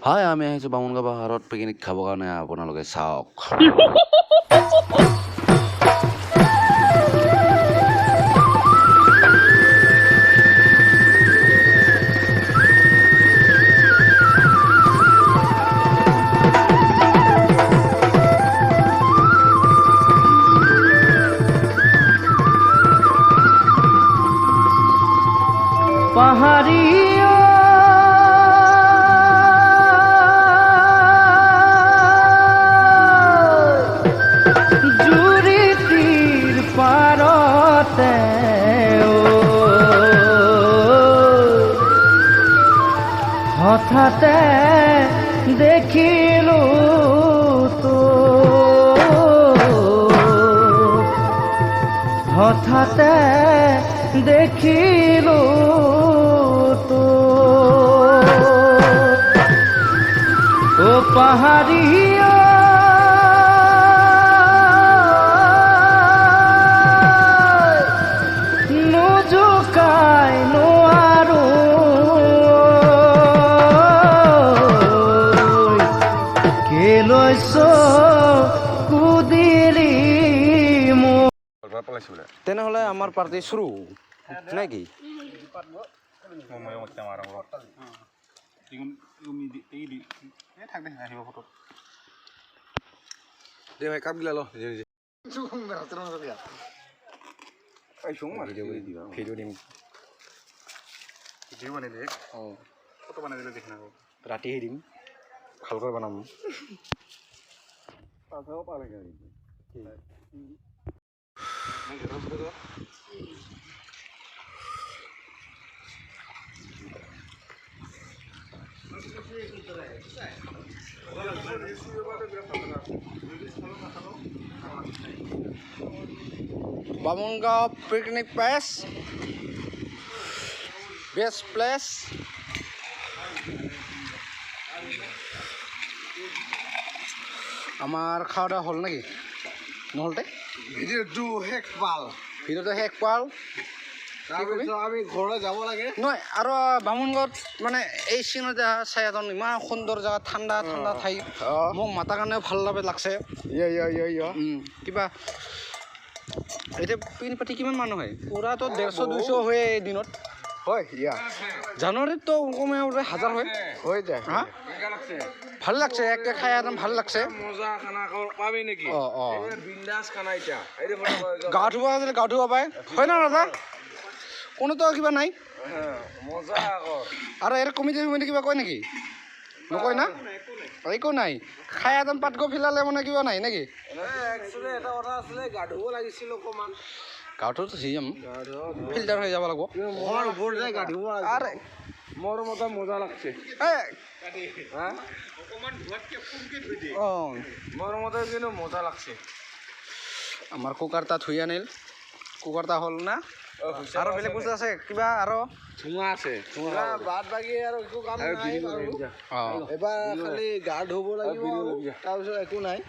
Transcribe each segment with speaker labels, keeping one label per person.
Speaker 1: হাই, আমি আহিছোঁ বামুণগাঁও পাহাৰত পিকনিক খাবৰ কাৰণে, আপোনালোকে চাওক।
Speaker 2: পাহাড়িয়া জুৰিটিৰ পাৰতে হঠাতে দেখিলো তো হঠাতে দেখিলো তো ও পাহাড়িয়া নজুকাই নোৱাৰো কেলৈছ কুদিলি মোৰ তেনেহ'লে আমাৰ পাৰ্টি শুৰু নে কি?
Speaker 1: দে ভাই কাপ গিলা ল
Speaker 2: ভিডিঅ' দিম ৰাতিহে দিম ভালকৈ বনাম Bamungaon picnic place best place আমাৰ খাওয়া দাওয়া হ'ল নেকি নহ'লতে
Speaker 3: ভিডিঅ'টো শেষ পাল
Speaker 2: ভিডিঅ'টো শেষ পাল
Speaker 3: তাৰপিছত আমি ঘৰলৈ যাব লাগে
Speaker 2: নহয় আৰু বামুণগাঁৱত মানে এই চিনত চাই এজন ইমান সুন্দৰ জেগা ঠাণ্ডা ঠাণ্ডা ঠাই মোক মাতাৰ কাৰণেও ভাল লাগছে কিবা এতিয়া পিন পাতি কিমান মানুহ হয় পুৰাতো 150-200 হয় দিনত
Speaker 3: হয়
Speaker 2: জানুৱাৰীততো কমেও 1000 হয়
Speaker 3: হৈ যায়
Speaker 2: হা ভাল লাগছে একে খাই একদম ভাল লাগছে
Speaker 3: মজা খানা পাবি নেকি বিন্দাস খানা এতিয়া
Speaker 2: গা ধুব আহিলে গা ধুব পায় হয় না দাদা কোনোতো কিবা নাই
Speaker 3: মজা
Speaker 2: আৰু ইয়াৰ কমিটি কিবা কয় নেকি নকয় না একো নাই খাই একদম পাতকৈ ফিলালে মানে কিবা নাই নেকি
Speaker 3: একচুৱেলি এটা কথা আছিলে গা ধুব লাগিছিল অকণমান
Speaker 2: গাঁৱতো যাম ফিল্টাৰ হৈ যাব লাগিব
Speaker 3: মোৰ ওপৰত যায় গা ধুব
Speaker 2: আৰে
Speaker 3: মোৰ মতে মজা লাগছে
Speaker 2: অঁ
Speaker 3: মোৰ মতে কিন্তু মজা লাগছে
Speaker 2: আমাৰ কুকাৰ তাত ধুই আনিল কুকাৰ তা হ'ল না আৰু বেলেগ বস্তু আছে কিবা আৰু
Speaker 3: ঠুঙা আছে বাদ বাকী আৰু একো কাম নাই এবাৰ খালি গা ধুব লাগিব তাৰপিছত একো নাই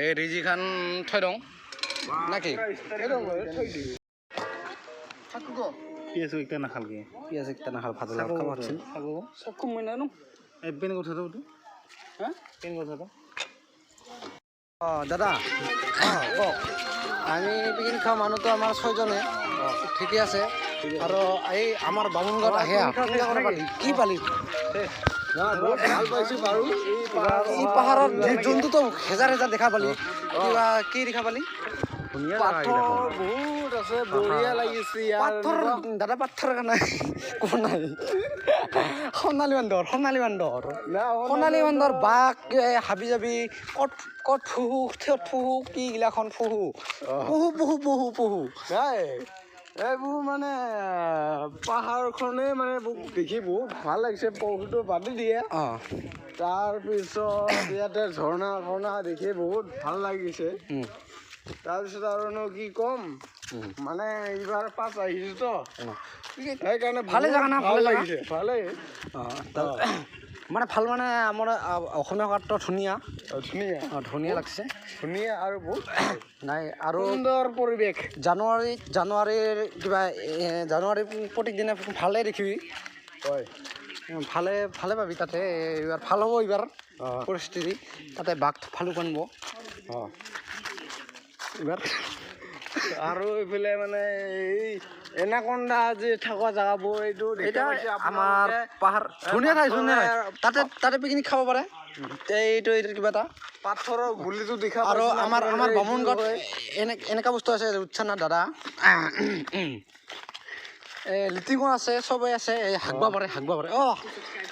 Speaker 2: এই ৰিজি খান থৈ দিওঁ নাকি
Speaker 3: পিঁয়াজ একটা নাখালকে
Speaker 2: পিঁয়াজ একটা নাখাল ভাত খাব হচ্ছিল সব কম মই নানো
Speaker 3: এই পেন কথাটো
Speaker 2: হ্যাঁ
Speaker 3: পেন কথাটো
Speaker 2: অঁ দাদা অঁ কওক আমি পিকনিক খাওঁ মানুহটো আমাৰ 6 জনে ঠিকে আছে আৰু এই আমাৰ বামুণগাঁৱত আহে কি পালি
Speaker 3: ভাল পাইছোঁ বাৰু
Speaker 2: এই পাহাৰত জন্তুটো হেজাৰ দেখা পালি কিবা কি দেখা পালি
Speaker 3: পাথৰ বহুত আছে বঢ়িয়া লাগিছে
Speaker 2: পাথৰ দাদা পাথৰ কাৰণে কোন নাই সোণালী বান্দৰ বাঘ হাবি যাবি কত ফুহু থিয়ত ফুহু কি গিলাখন ফুহু পুহু
Speaker 3: নাই এইবোৰ মানে পাহাৰখনেই মানে দেখি বহুত ভাল লাগিছে পহুটো বান্ধি দিয়ে তাৰপিছত ইয়াতে ঝৰ্ণা দেখি বহুত ভাল লাগিছে তাৰপিছত আৰুনো কি ক'ম মানে এইবাৰ পাছ আহিছোঁ তো সেইকাৰণে
Speaker 2: ভালে জাগা না ভালে
Speaker 3: লাগিছে ভালেই
Speaker 2: মানে ভাল মানে আমাৰ অসমীয়া ভাষাটো ধুনীয়া ধুনীয়া লাগছে
Speaker 3: ধুনীয়া আৰু বহুত
Speaker 2: নাই আৰু
Speaker 3: সুন্দৰ পৰিৱেশ
Speaker 2: জানুৱাৰীৰ কিবা জানুৱাৰী প্ৰত্যেক দিনে ভালেই দেখিবি
Speaker 3: হয়
Speaker 2: ভালে ভালে পাবি তাতে এইবাৰ ভাল হ'ব এইবাৰ পৰিস্থিতি তাতে বাঘ ভালুক আনিব
Speaker 3: অঁ
Speaker 2: এইবাৰ
Speaker 3: আৰু এইফালে মানে এই এনাকন্দা যে থকা জেগাবোৰ এইটো
Speaker 2: এতিয়া আমাৰ পাহাৰ ধুনীয়া ঠাই তাতে পিকনিক খাব পাৰে এইটো কিবা এটা
Speaker 3: পাথৰৰ গুলিটো দেখা
Speaker 2: আৰু আমাৰ বামুণগাঁৱত এনেকুৱা বস্তু আছে উৎসানা দাদা লিটিঙো আছে চবেই আছে এই হাগবা পাৰে অঁ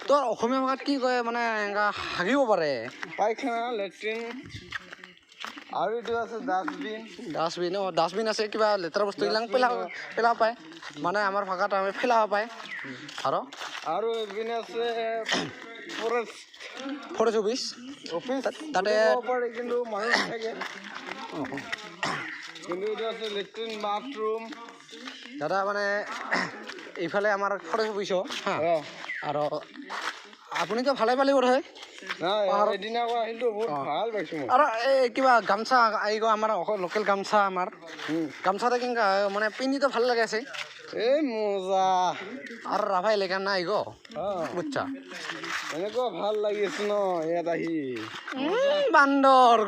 Speaker 2: তোৰ অসমীয়া ভাষাত কি কয় মানে এনেকুৱা হাগিব পাৰে
Speaker 3: পায়খানা লেট্ৰিন আৰু এইটো আছে
Speaker 2: ডাষ্টবিন আছে কিবা লেতেৰা বস্তু এইবিলাক পেলাব পায় মানে আমাৰ ভাষাত আমি পেলাব পায়
Speaker 3: আৰু এইপিনে আছে
Speaker 2: ফৰেষ্ট অফিচ তাতে
Speaker 3: পাৰে কিন্তু মানুহ থাকে কিন্তু এইটো আছে লেট্ৰিন বাথৰুম
Speaker 2: দাদা মানে এইফালে আমাৰ ফৰেষ্ট অফিচ হা আৰু আপুনিতো ভালে পালি বোধ হয়
Speaker 3: এদিনা আহিলো বহুত ভাল পাইছো
Speaker 2: আৰু এই কিবা গামছা আহিব আমাৰ লোকেল গামছা আমাৰ গামছাতে কেনেকুৱা মানে পিন্ধিতো ভাল লাগে আছে
Speaker 3: এই মজা
Speaker 2: আৰু ৰাভা এলেকা না আহিব বুজছা
Speaker 3: এনেকুৱা ভাল লাগি আছে ন ইয়াত আহি
Speaker 2: বান্দৰ